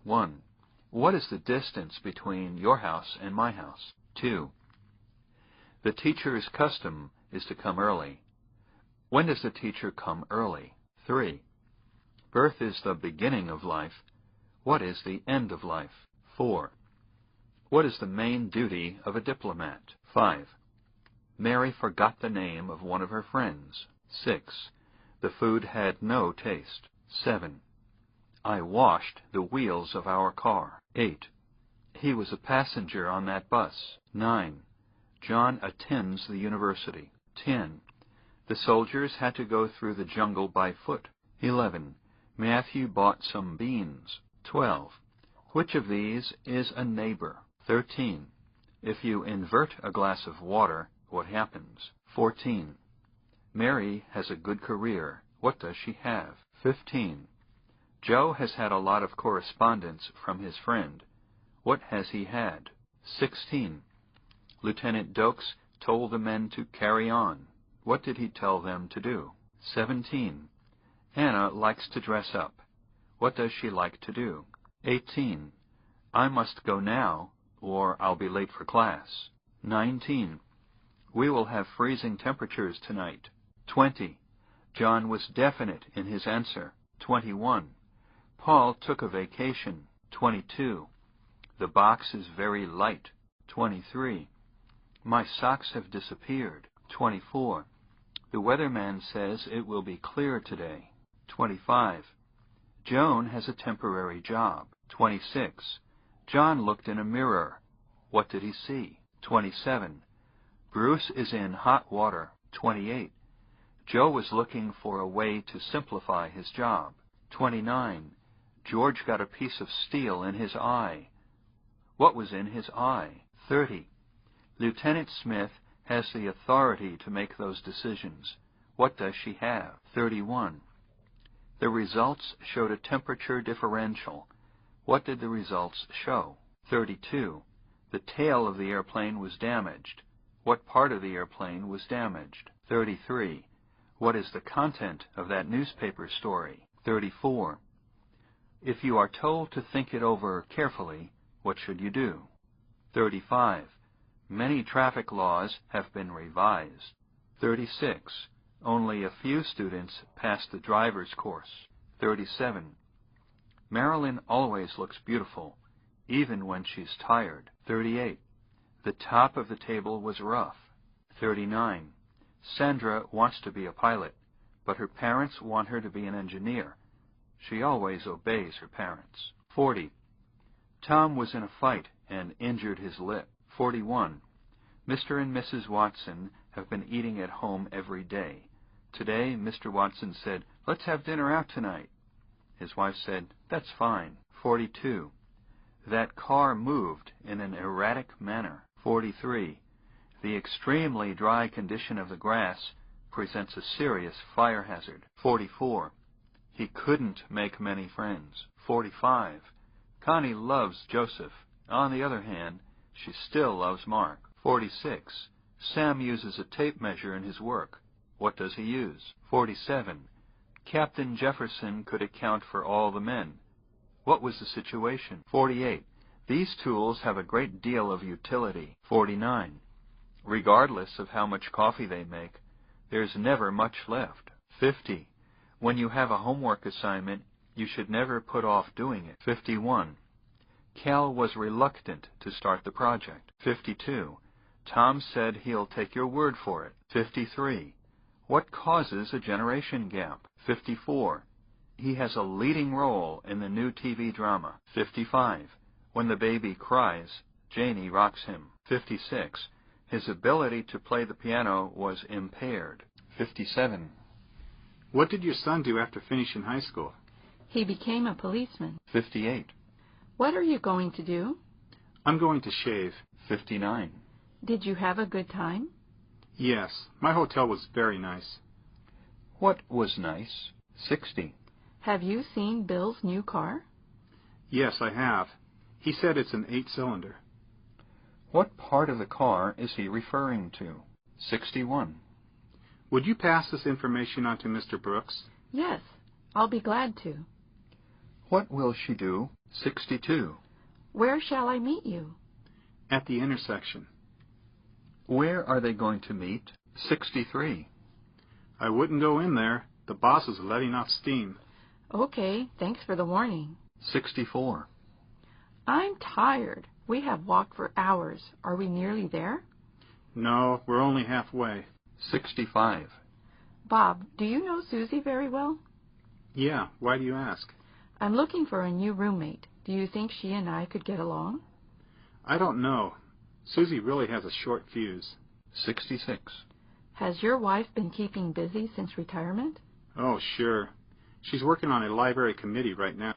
1. What is the distance between your house and my house? 2. The teacher's custom is to come early. When does the teacher come early? 3. Birth is the beginning of life. What is the end of life? 4. What is the main duty of a diplomat? 5. Mary forgot the name of one of her friends. 6. The food had no taste. 7. I washed the wheels of our car. 8. He was a passenger on that bus. 9. John attends the university. 10. The soldiers had to go through the jungle by foot. 11. Matthew bought some beans. 12. Which of these is a neighbor? 13. If you invert a glass of water, what happens? 14. Mary has a good career. What does she have? 15. Joe has had a lot of correspondence from his friend. What has he had? 16. Lieutenant Dokes told the men to carry on. What did he tell them to do? 17. Anna likes to dress up. What does she like to do? 18. I must go now, or I'll be late for class. 19. We will have freezing temperatures tonight. 20. John was definite in his answer. 21. Paul took a vacation. 22. The box is very light. 23. My socks have disappeared. 24. The weatherman says it will be clear today. 25. Joan has a temporary job. 26. John looked in a mirror. What did he see? 27. Bruce is in hot water. 28. Joe was looking for a way to simplify his job. 29. George got a piece of steel in his eye. What was in his eye? 30. Lieutenant Smith has the authority to make those decisions. What does she have? 31. The results showed a temperature differential. What did the results show? 32. The tail of the airplane was damaged. What part of the airplane was damaged? 33. What is the content of that newspaper story? 34. If you are told to think it over carefully, what should you do? 35. Many traffic laws have been revised. 36. Only a few students pass the driver's course. 37. Marilyn always looks beautiful, even when she's tired. 38. The top of the table was rough. 39. Sandra wants to be a pilot, but her parents want her to be an engineer. She always obeys her parents. 40. Tom was in a fight and injured his lip. 41. Mr. and Mrs. Watson have been eating at home every day. Today, Mr. Watson said, "Let's have dinner out tonight." His wife said, "That's fine." 42. That car moved in an erratic manner. 43. The extremely dry condition of the grass presents a serious fire hazard. 44. He couldn't make many friends. 45. Connie loves Joseph. On the other hand, she still loves Mark. 46. Sam uses a tape measure in his work. What does he use? 47. Captain Jefferson could account for all the men. What was the situation? 48. These tools have a great deal of utility. 49. Regardless of how much coffee they make, there's never much left. 50. When you have a homework assignment, you should never put off doing it. 51. Cal was reluctant to start the project. 52. Tom said he'll take your word for it. 53. What causes a generation gap? 54. He has a leading role in the new TV drama. 55. When the baby cries, Janie rocks him. 56. His ability to play the piano was impaired. 57. What did your son do after finishing high school? He became a policeman. 58. What are you going to do? I'm going to shave. 59. Did you have a good time? Yes, my hotel was very nice. What was nice? 60. Have you seen Bill's new car? Yes, I have. He said it's an 8-cylinder. What part of the car is he referring to? 61. Would you pass this information on to Mr. Brooks? Yes, I'll be glad to. What will she do 62. Where shall I meet you? At the intersection. Where are they going to meet? 63. I wouldn't go in there. The boss is letting off steam. Okay, thanks for the warning. 64. I'm tired. We have walked for hours. Are we nearly there? No, we're only halfway. 65. Bob, do you know Susie very well? Yeah, why do you ask? I'm looking for a new roommate. Do you think she and I could get along? I don't know. Susie really has a short fuse. 66. Has your wife been keeping busy since retirement? Oh, sure. She's working on a library committee right now.